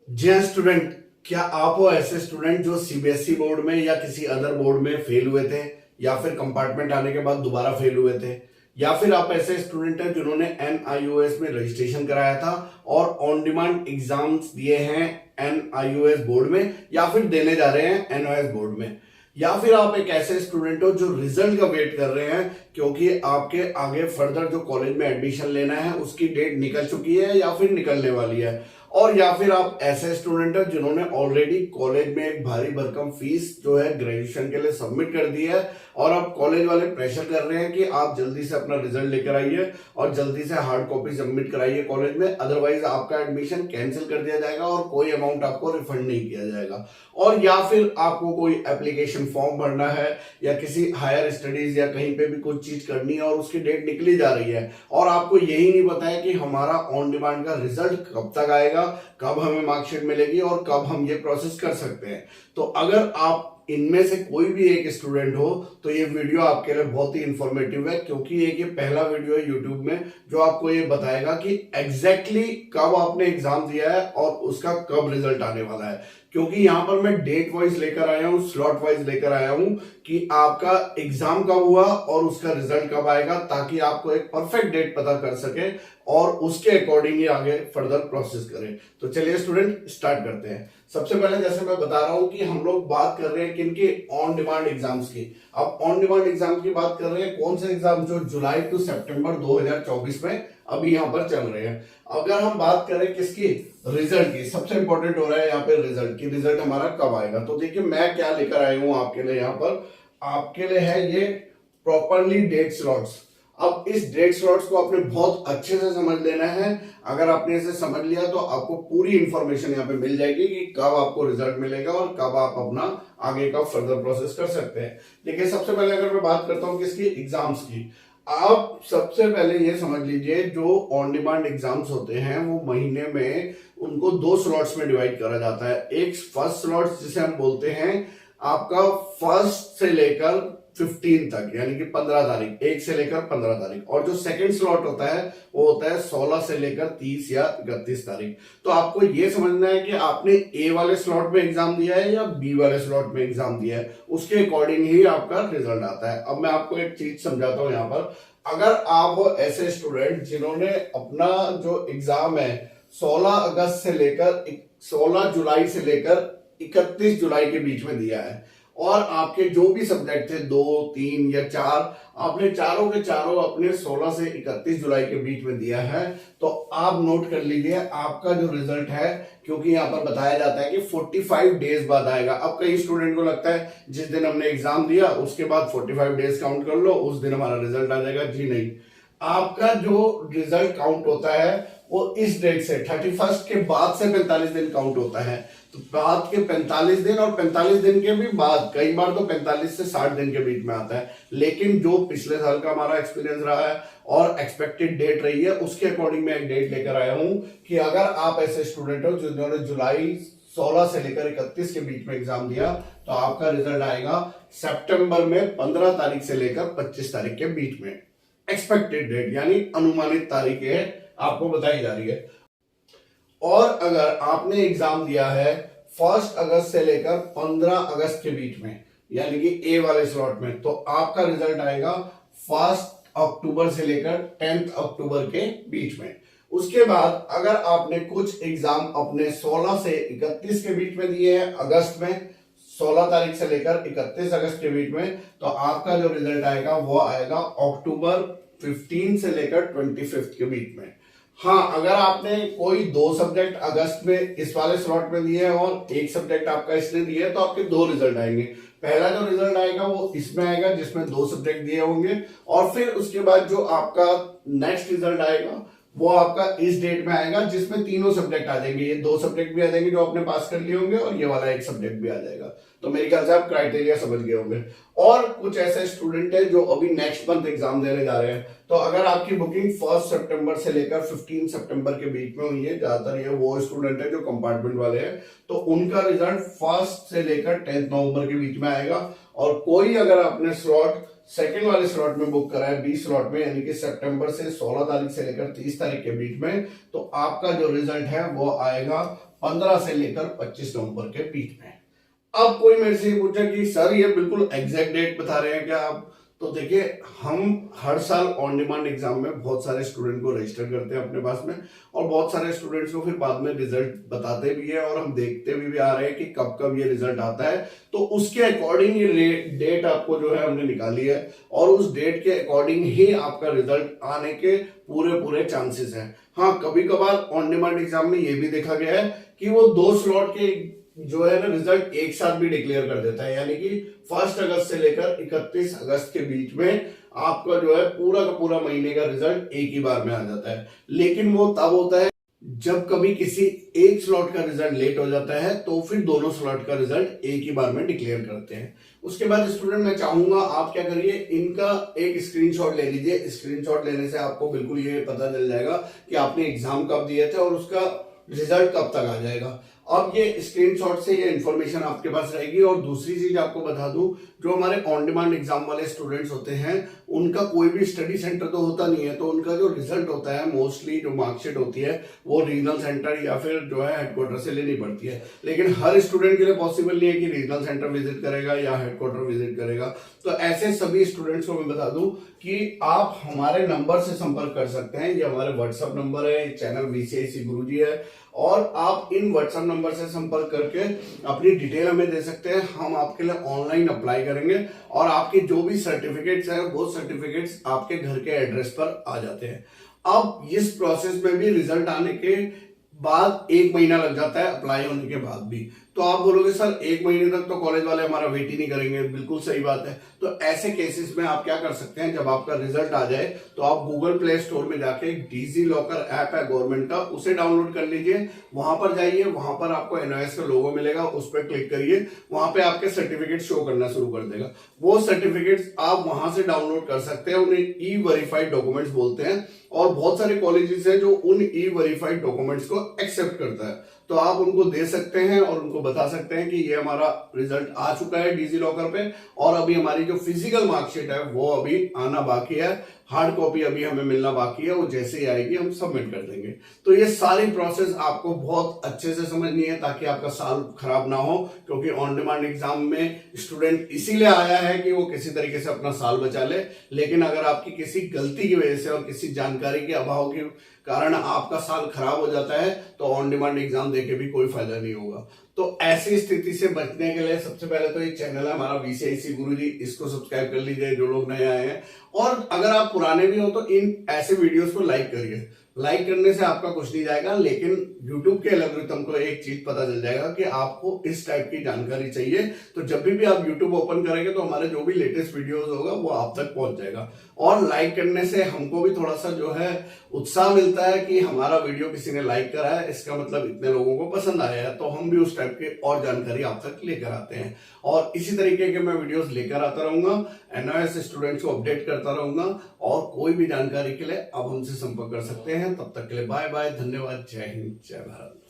जी हाँ स्टूडेंट, क्या आप हो ऐसे स्टूडेंट जो सीबीएसई बोर्ड में या किसी अदर बोर्ड में फेल हुए थे, या फिर कंपार्टमेंट आने के बाद दोबारा फेल हुए थे, या फिर आप ऐसे स्टूडेंट हैं जिन्होंने एनआईओएस में रजिस्ट्रेशन कराया था और ऑन डिमांड एग्जाम्स दिए हैं एनआईओएस बोर्ड में, या फिर देने जा रहे हैं एनओएस बोर्ड में, या फिर आप एक ऐसे स्टूडेंट हो जो रिजल्ट का वेट कर रहे हैं क्योंकि आपके आगे फर्दर जो कॉलेज में एडमिशन लेना है उसकी डेट निकल चुकी है या फिर निकलने वाली है, और या फिर आप ऐसे स्टूडेंट हैं जिन्होंने ऑलरेडी कॉलेज में एक भारी भरकम फीस जो है ग्रेजुएशन के लिए सबमिट कर दी है और अब कॉलेज वाले प्रेशर कर रहे हैं कि आप जल्दी से अपना रिजल्ट लेकर आइए और जल्दी से हार्ड कॉपी सबमिट कराइए कॉलेज में, अदरवाइज आपका एडमिशन कैंसिल कर दिया जाएगा और कोई अमाउंट आपको रिफंड नहीं किया जाएगा। और या फिर आपको कोई एप्लीकेशन फॉर्म भरना है या किसी हायर स्टडीज या कहीं पे भी कुछ चीज करनी है और उसकी डेट निकली जा रही है और आपको यही नहीं पता है कि हमारा ऑन डिमांड का रिजल्ट कब तक आएगा, कब हमें मार्कशीट मिलेगी और कब हम ये प्रोसेस कर सकते हैं। तो अगर आप इनमें से कोई भी एक स्टूडेंट हो तो ये वीडियो आपके लिए बहुत ही इंफॉर्मेटिव है, क्योंकि एक ये पहला वीडियो है यूट्यूब में जो आपको ये बताएगा कि एग्जैक्टली कब आपने एग्जाम दिया है और उसका कब रिजल्ट आने वाला है। क्योंकि यहां पर मैं डेट वाइज लेकर आया हूं, स्लॉट वाइज लेकर आया हूं कि आपका एग्जाम कब हुआ और उसका रिजल्ट कब आएगा, ताकि आपको एक परफेक्ट डेट पता कर सके और उसके अकॉर्डिंग ही आगे फर्दर प्रोसेस करें। तो चलिए स्टूडेंट स्टार्ट करते हैं। सबसे पहले जैसे मैं बता रहा हूं कि हम लोग बात कर रहे हैं किनके, ऑन डिमांड एग्जाम्स की। अब ऑन डिमांड एग्जाम की बात कर रहे हैं, कौन से एग्जाम जो जुलाई टू सितंबर 2024 में अभी यहां पर चल रहे हैं। अगर हम बात करें किसकी, रिजल्ट की, सबसे इंपॉर्टेंट हो रहा है यहाँ पे रिजल्ट की, रिजल्ट हमारा कब आएगा। तो देखिए मैं क्या लेकर आया हूं आपके लिए, यहाँ पर आपके लिए है ये प्रॉपरली डेट स्लॉट्स। अब इस डेट स्लॉट्स को आपने बहुत अच्छे से समझ लेना है। अगर आपने इसे समझ लिया तो आपको पूरी इंफॉर्मेशन यहाँ पे मिल जाएगी कि कब आपको रिजल्ट मिलेगा और कब आप अपना आगे का फर्दर प्रोसेस कर सकते हैं। देखिए सबसे पहले अगर मैं बात करता हूं किसकी, एग्जाम्स की। आप सबसे पहले ये समझ लीजिए जो ऑन डिमांड एग्जाम्स होते हैं वो महीने में उनको दो स्लॉट्स में डिवाइड करा जाता है। एक फर्स्ट स्लॉट जिसे हम बोलते हैं आपका फर्स्ट से लेकर 15 तक, यानी कि 15 तारीख, 1 से लेकर 15 तारीख, और जो सेकंड स्लॉट होता है वो होता है 16 से लेकर 30 या 31 तारीख। तो आपको ये समझना है कि आपने ए वाले स्लॉट में एग्जाम दिया है या बी वाले स्लॉट में एग्जाम दिया है, उसके अकॉर्डिंग ही आपका रिजल्ट आता है। अब मैं आपको एक चीज समझाता हूं यहाँ पर। अगर आप हो ऐसे स्टूडेंट जिन्होंने अपना जो एग्जाम है 16 अगस्त से लेकर 16 जुलाई से लेकर 31 जुलाई के बीच में दिया है, और आपके जो भी सब्जेक्ट थे 2, 3 या 4, आपने चारों के चारों अपने 16 से 31 जुलाई के बीच में दिया है, तो आप नोट कर लीजिए आपका जो रिजल्ट है, क्योंकि यहां पर बताया जाता है कि 45 डेज बाद आएगा। अब कई स्टूडेंट को लगता है जिस दिन हमने एग्जाम दिया उसके बाद 45 डेज काउंट कर लो, उस दिन हमारा रिजल्ट आ जाएगा। जी नहीं, आपका जो रिजल्ट काउंट होता है वो इस डेट से 31 के बाद से 45 दिन काउंट होता है। तो बाद के 45 दिन और 45 दिन के भी बाद, कई बार तो 45 से 60 दिन के बीच में आता है, लेकिन जो पिछले साल का हमारा एक्सपीरियंस रहा है और एक्सपेक्टेड डेट रही है उसके अकॉर्डिंग मैं एक डेट लेकर आया हूं कि अगर आप ऐसे स्टूडेंट हो जिन्होंने जुलाई 16 से लेकर 31 के बीच में एग्जाम दिया तो आपका रिजल्ट आएगा सितंबर में 15 तारीख से लेकर 25 तारीख के बीच में। एक्सपेक्टेड डेट यानी अनुमानित तारीखें आपको बताई जा रही है। और अगर आपने एग्जाम दिया है 1 अगस्त से लेकर 15 अगस्त के बीच में, यानी कि ए वाले स्लॉट में, तो आपका रिजल्ट आएगा 1 अक्टूबर से लेकर 10 अक्टूबर के बीच में। उसके बाद अगर आपने कुछ एग्जाम अपने 16 से 31 के बीच में दिए हैं अगस्त में, 16 तारीख से लेकर 31 अगस्त के बीच में, तो आपका जो रिजल्ट आएगा वो आएगा अक्टूबर 15 से लेकर 25 के बीच में। हाँ, अगर आपने कोई 2 सब्जेक्ट अगस्त में इस वाले स्लॉट में दिए हैं और एक सब्जेक्ट आपका इसने दिया है तो आपके 2 रिजल्ट आएंगे। पहला जो रिजल्ट आएगा वो इसमें आएगा जिसमें 2 सब्जेक्ट दिए होंगे, और फिर उसके बाद जो आपका नेक्स्ट रिजल्ट आएगा वो आपका इस डेट में आएगा जिसमें तीनों सब्जेक्ट आ जाएंगे। ये 2 सब्जेक्ट भी आ जाएंगे जो आपने पास कर लिए होंगे और ये वाला एक सब्जेक्ट भी आ जाएगा। तो मेरे ख्याल से आप क्राइटेरिया समझ गए होंगे। और कुछ ऐसे स्टूडेंट है जो अभी नेक्स्ट मंथ एग्जाम देने जा रहे हैं, तो अगर आपकी बुकिंग 1 सितंबर से लेकर 15 सितंबर के बीच में हुई है, ज्यादातर ये वो स्टूडेंट है जो कंपार्टमेंट वाले हैं, तो उनका रिजल्ट 1 से लेकर 10 नवंबर के बीच में आएगा। और कोई अगर आपने स्लॉट सेकंड वाले स्लॉट में बुक करा है, बी स्लॉट में, यानी कि सितंबर से 16 तारीख से लेकर 30 तारीख के बीच में, तो आपका जो रिजल्ट है वो आएगा 15 से लेकर 25 नवंबर के बीच में। अब कोई मेरे से पूछा कि सर ये बिल्कुल एग्जैक्ट डेट बता रहे हैं क्या आप? तो देखिए, हम हर साल ऑन डिमांड एग्जाम में बहुत सारे स्टूडेंट को रजिस्टर करते हैं अपने पास में, और बहुत सारे स्टूडेंट्स को फिर बाद में रिजल्ट बताते भी है, और हम देखते भी आ रहे हैं कि कब कब ये रिजल्ट आता है। तो उसके अकॉर्डिंग ये डेट आपको जो है हमने निकाली है, और उस डेट के अकॉर्डिंग ही आपका रिजल्ट आने के पूरे चांसेस हैं। हाँ, कभी कभार ऑन डिमांड एग्जाम में ये भी देखा गया है कि वो 2 स्लॉट के जो है ना रिजल्ट एक साथ भी डिक्लेयर कर देता है, यानी कि 1 अगस्त से लेकर 31 अगस्त के बीच में आपका जो है पूरा का पूरा महीने का रिजल्ट एक ही बार में आ जाता है। लेकिन वो तब होता है जब कभी किसी एक स्लॉट का रिजल्ट लेट हो जाता है, तो फिर दोनों स्लॉट का रिजल्ट एक ही बार में डिक्लेयर करते हैं। उसके बाद स्टूडेंट, मैं चाहूंगा आप क्या करिए, इनका एक स्क्रीनशॉट ले लीजिए। स्क्रीनशॉट लेने से आपको बिल्कुल ये पता चल जाएगा कि आपने एग्जाम कब दिए थे और उसका रिजल्ट कब तक आ जाएगा। अब ये स्क्रीनशॉट से ये इंफॉर्मेशन आपके पास रहेगी। और दूसरी चीज आपको बता दूं, जो हमारे ऑन डिमांड एग्जाम वाले स्टूडेंट्स होते हैं, उनका कोई भी स्टडी सेंटर तो होता नहीं है, तो उनका जो रिजल्ट होता है, मोस्टली जो मार्कशीट होती है वो रीजनल सेंटर या फिर जो है हेडक्वार्टर से लेनी पड़ती है। लेकिन हर स्टूडेंट के लिए पॉसिबल नहीं है कि रीजनल सेंटर विजिट करेगा या हेडक्वार्टर विजिट करेगा। तो ऐसे सभी स्टूडेंट्स को मैं बता दूं कि आप हमारे नंबर से संपर्क कर सकते हैं। ये हमारे व्हाट्सएप नंबर है, चैनल VCIC गुरुजी है, और आप इन व्हाट्सएप नंबर से संपर्क करके अपनी डिटेल हमें दे सकते हैं। हम आपके लिए ऑनलाइन अप्लाई करेंगे, और आपके जो भी सर्टिफिकेट्स हैं वो सर्टिफिकेट्स आपके घर के एड्रेस पर आ जाते हैं। अब इस प्रोसेस में भी रिजल्ट आने के बाद 1 महीना लग जाता है, अप्लाई होने के बाद भी। तो आप बोलोगे सर 1 महीने तक तो कॉलेज वाले हमारा वेट ही नहीं करेंगे। बिल्कुल सही बात है। तो ऐसे केसेस में आप क्या कर सकते हैं, जब आपका रिजल्ट आ जाए तो आप गूगल प्ले स्टोर में जाके डिजी लॉकर ऐप है गवर्नमेंट का, उसे डाउनलोड कर लीजिए। वहां पर जाइए, वहां पर आपको NIS का लोगो मिलेगा, उस पर क्लिक करिए। वहां पे आपके सर्टिफिकेट शो करना शुरू कर देगा। वो सर्टिफिकेट्स आप वहां से डाउनलोड कर सकते हैं। उन्हें E-वेरिफाइड डॉक्यूमेंट्स बोलते हैं, और बहुत सारे कॉलेजेस हैं जो उन E-वेरिफाइड डॉक्यूमेंट्स को एक्सेप्ट करता है। तो आप उनको दे सकते हैं और उनको बता सकते हैं कि ये हमारा रिजल्ट आ चुका है डिजी लॉकर पे, और अभी हमारी जो फिजिकल मार्कशीट है वो अभी आना बाकी है, हार्ड कॉपी अभी हमें मिलना बाकी है। वो जैसे ही आएगी हम सबमिट कर देंगे। तो ये सारी प्रोसेस आपको बहुत अच्छे से समझनी है, ताकि आपका साल खराब ना हो। क्योंकि ऑन डिमांड एग्जाम में स्टूडेंट इसीलिए आया है कि वो किसी तरीके से अपना साल बचा ले। लेकिन अगर आपकी किसी गलती की वजह से और किसी जानकारी के अभाव के कारण आपका साल खराब हो जाता है, तो ऑन डिमांड एग्जाम देके भी कोई फायदा नहीं होगा। तो ऐसी स्थिति से बचने के लिए सबसे पहले तो ये चैनल है हमारा VCIC गुरुजी, इसको सब्सक्राइब कर लीजिए जो लोग नए आए हैं। और अगर आप पुराने भी हो तो इन ऐसे वीडियोस को लाइक करिए। लाइक करने से आपका कुछ नहीं जाएगा, लेकिन YouTube के एल्गोरिथम को एक चीज पता चल जाएगा कि आपको इस टाइप की जानकारी चाहिए। तो जब भी आप YouTube ओपन करेंगे तो हमारे जो भी लेटेस्ट वीडियोस होगा वो आप तक पहुंच जाएगा। और लाइक करने से हमको भी थोड़ा सा जो है उत्साह मिलता है कि हमारा वीडियो किसी ने लाइक करा है, इसका मतलब इतने लोगों को पसंद आया है। तो हम भी उस टाइप की और जानकारी आप तक लेकर आते हैं, और इसी तरीके के मैं वीडियोस लेकर आता रहूंगा, NIS स्टूडेंट्स को अपडेट करता रहूंगा। और कोई भी जानकारी के लिए आप हमसे संपर्क कर सकते हैं। तब तक के लिए बाय बाय, धन्यवाद, जय हिंद, जय भारत।